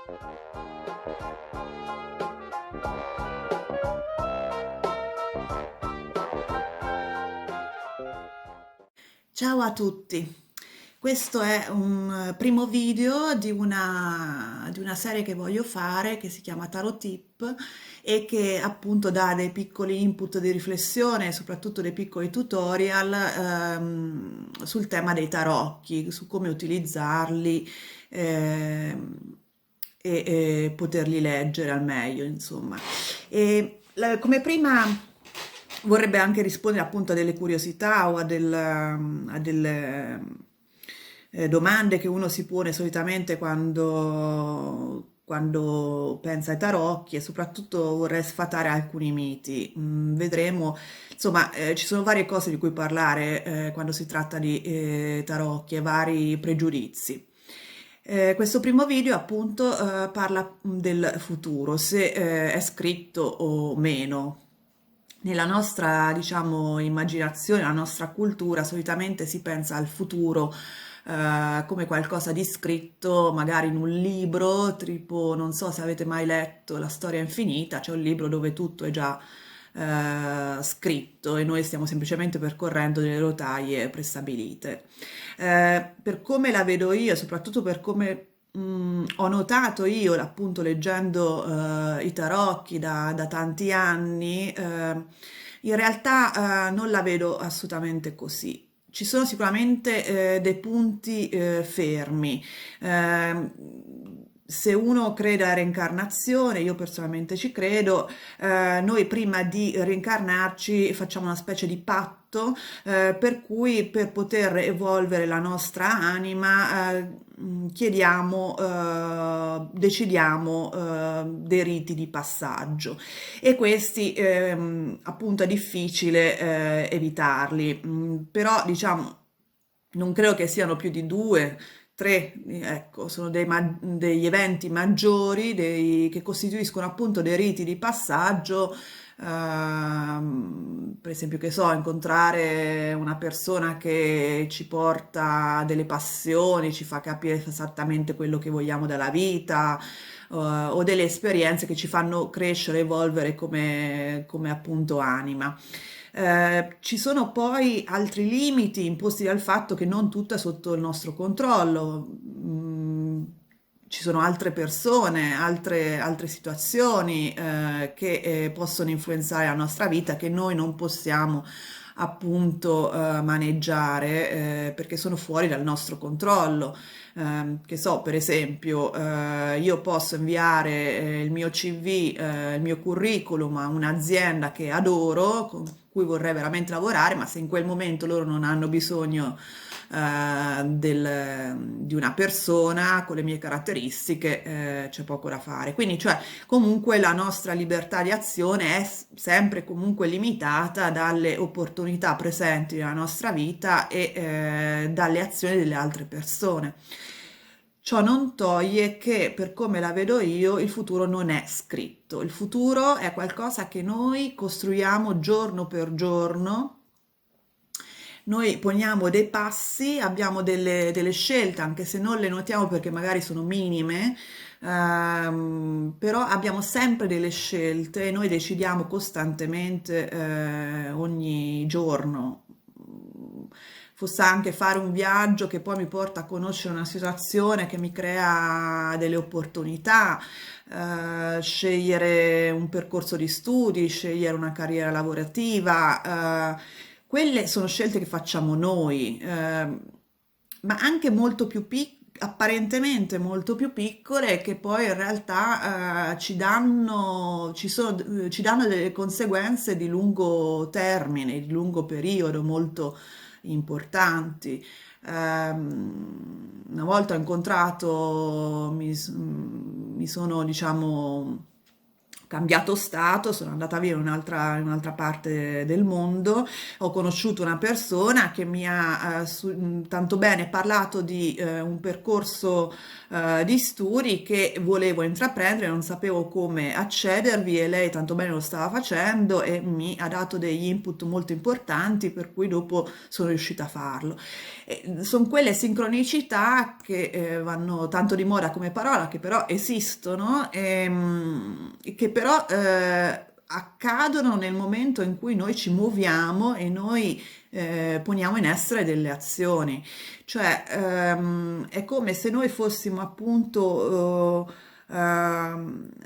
Ciao a tutti, questo è un primo video di una serie che voglio fare che si chiama Tarot Tip e che appunto dà dei piccoli input di riflessione e soprattutto dei piccoli tutorial sul tema dei tarocchi, su come utilizzarli ehm, e poterli leggere al meglio, insomma. Come prima vorrebbe anche rispondere appunto a delle curiosità o a delle domande che uno si pone solitamente quando pensa ai tarocchi e soprattutto vorrei sfatare alcuni miti. Vedremo, insomma, ci sono varie cose di cui parlare quando si tratta di tarocchi e vari pregiudizi. Questo primo video appunto parla del futuro, se è scritto o meno. Nella nostra, diciamo, immaginazione, nella nostra cultura, solitamente si pensa al futuro come qualcosa di scritto, magari in un libro, tipo, non so se avete mai letto La storia infinita, c'è un libro dove tutto è già scritto e noi stiamo semplicemente percorrendo delle rotaie prestabilite. Per come la vedo io, e soprattutto per come ho notato io, appunto, leggendo i tarocchi da tanti anni, in realtà non la vedo assolutamente così. Ci sono sicuramente dei punti fermi. Ehm, Se uno crede alla reincarnazione, io personalmente ci credo, noi prima di reincarnarci facciamo una specie di patto per cui per poter evolvere la nostra anima chiediamo, decidiamo dei riti di passaggio e questi appunto è difficile evitarli. Però diciamo non credo che siano più di due, tre, ecco, sono degli eventi maggiori che costituiscono appunto dei riti di passaggio, per esempio, che so, incontrare una persona che ci porta delle passioni, ci fa capire esattamente quello che vogliamo dalla vita, o delle esperienze che ci fanno crescere, evolvere come appunto anima. Ci sono poi altri limiti imposti dal fatto che non tutto è sotto il nostro controllo. Ci sono altre persone, altre situazioni che possono influenzare la nostra vita che noi non possiamo appunto maneggiare perché sono fuori dal nostro controllo. Che so, per esempio, io posso inviare il mio CV, il mio curriculum a un'azienda che adoro, con cui vorrei veramente lavorare, ma se in quel momento loro non hanno bisogno di una persona con le mie caratteristiche, c'è poco da fare. Quindi, cioè, comunque la nostra libertà di azione è sempre comunque limitata dalle opportunità presenti nella nostra vita e dalle azioni delle altre persone. Ciò non toglie che, per come la vedo io, il futuro non è scritto. Il futuro è qualcosa che noi costruiamo giorno per giorno. Noi poniamo dei passi, abbiamo delle scelte, anche se non le notiamo perché magari sono minime, però abbiamo sempre delle scelte e noi decidiamo costantemente ogni giorno. Fosse anche fare un viaggio che poi mi porta a conoscere una situazione che mi crea delle opportunità, scegliere un percorso di studi, scegliere una carriera lavorativa, quelle sono scelte che facciamo noi, ma anche molto più piccole, apparentemente molto più piccole, che poi in realtà ci danno delle conseguenze di lungo termine, di lungo periodo molto importanti. Una volta ho incontrato, mi sono, diciamo, cambiato stato, sono andata via in un'altra parte del mondo, ho conosciuto una persona che mi ha tanto bene parlato di un percorso di studi che volevo intraprendere, non sapevo come accedervi e lei tanto bene lo stava facendo e mi ha dato degli input molto importanti per cui dopo sono riuscita a farlo. Sono quelle sincronicità che vanno tanto di moda come parola, che però esistono e che però accadono nel momento in cui noi ci muoviamo e noi poniamo in essere delle azioni. Cioè, è come se noi fossimo appunto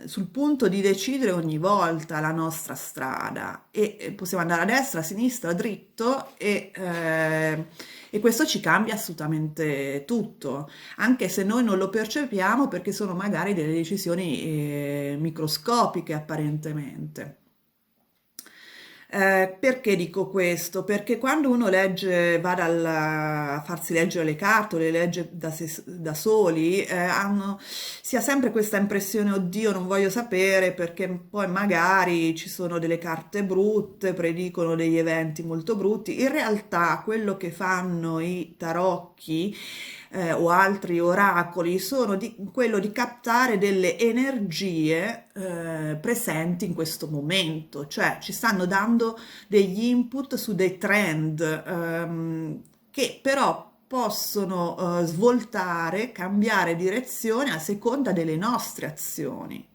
sul punto di decidere ogni volta la nostra strada e possiamo andare a destra, a sinistra, dritto e questo ci cambia assolutamente tutto, anche se noi non lo percepiamo perché sono magari delle decisioni microscopiche apparentemente. Perché dico questo? Perché quando uno legge, a farsi leggere le carte o le legge da soli, si ha sempre questa impressione, oddio, non voglio sapere perché poi magari ci sono delle carte brutte, predicono degli eventi molto brutti. In realtà quello che fanno i tarocchi o altri oracoli sono quello di captare delle energie presenti in questo momento, cioè ci stanno dando degli input su dei trend che però possono svoltare, cambiare direzione a seconda delle nostre azioni.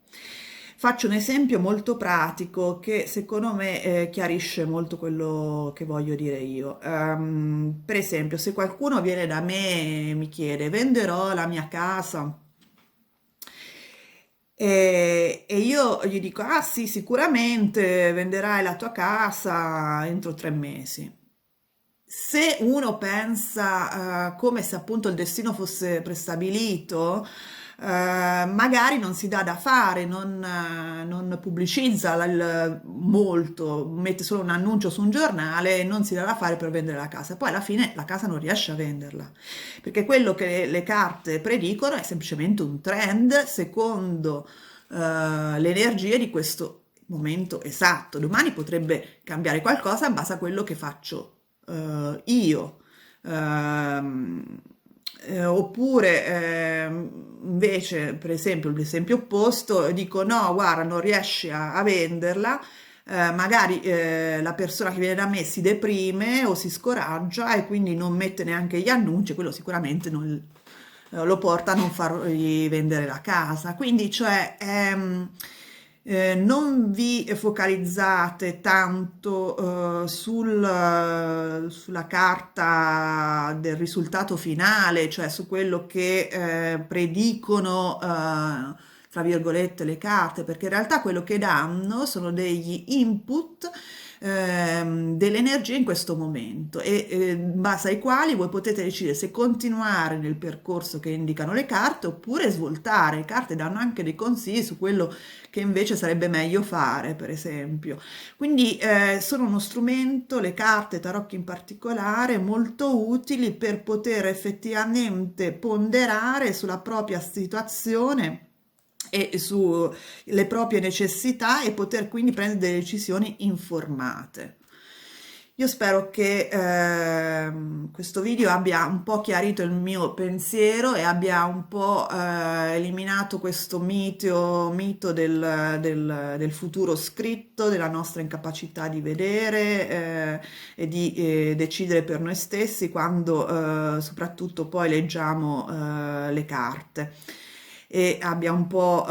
Faccio un esempio molto pratico che secondo me chiarisce molto quello che voglio dire io. Per esempio, se qualcuno viene da me e mi chiede venderò la mia casa e io gli dico, ah sì, sicuramente venderai la tua casa entro 3 mesi. Se uno pensa come se appunto il destino fosse prestabilito, magari non si dà da fare, non pubblicizza molto, mette solo un annuncio su un giornale e non si dà da fare per vendere la casa. Poi alla fine la casa non riesce a venderla, perché quello che le carte predicono è semplicemente un trend secondo le energie di questo momento esatto. Domani potrebbe cambiare qualcosa in base a quello che faccio io. Ehm, Oppure invece, per esempio, l'esempio opposto, dico no, guarda, non riesci a venderla, magari la persona che viene da me si deprime o si scoraggia e quindi non mette neanche gli annunci, quello sicuramente non, lo porta a non fargli vendere la casa. Quindi, cioè, non vi focalizzate tanto sulla carta del risultato finale, cioè su quello che predicono, tra virgolette, le carte, perché in realtà quello che danno sono degli input delle energie in questo momento e in base ai quali voi potete decidere se continuare nel percorso che indicano le carte oppure svoltare. Le carte danno anche dei consigli su quello che invece sarebbe meglio fare, per esempio. Quindi sono uno strumento, le carte tarocchi in particolare, molto utili per poter effettivamente ponderare sulla propria situazione e sulle proprie necessità e poter quindi prendere delle decisioni informate. Io spero che questo video abbia un po' chiarito il mio pensiero e abbia un po' eliminato questo mito del futuro scritto, della nostra incapacità di vedere e di decidere per noi stessi quando soprattutto poi leggiamo le carte e abbia un po'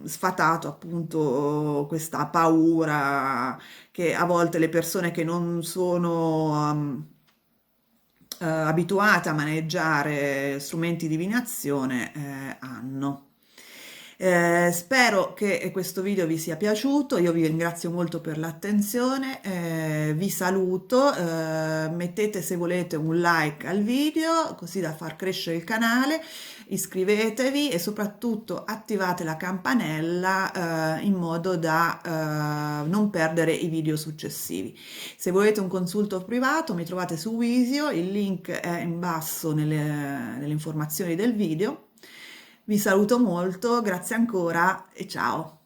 sfatato appunto questa paura che a volte le persone che non sono abituate a maneggiare strumenti di divinazione hanno. Spero che questo video vi sia piaciuto, io vi ringrazio molto per l'attenzione, vi saluto, mettete se volete un like al video così da far crescere il canale, iscrivetevi e soprattutto attivate la campanella in modo da non perdere i video successivi. Se volete un consulto privato mi trovate su Visio, il link è in basso nelle informazioni del video. Vi saluto molto, grazie ancora e ciao!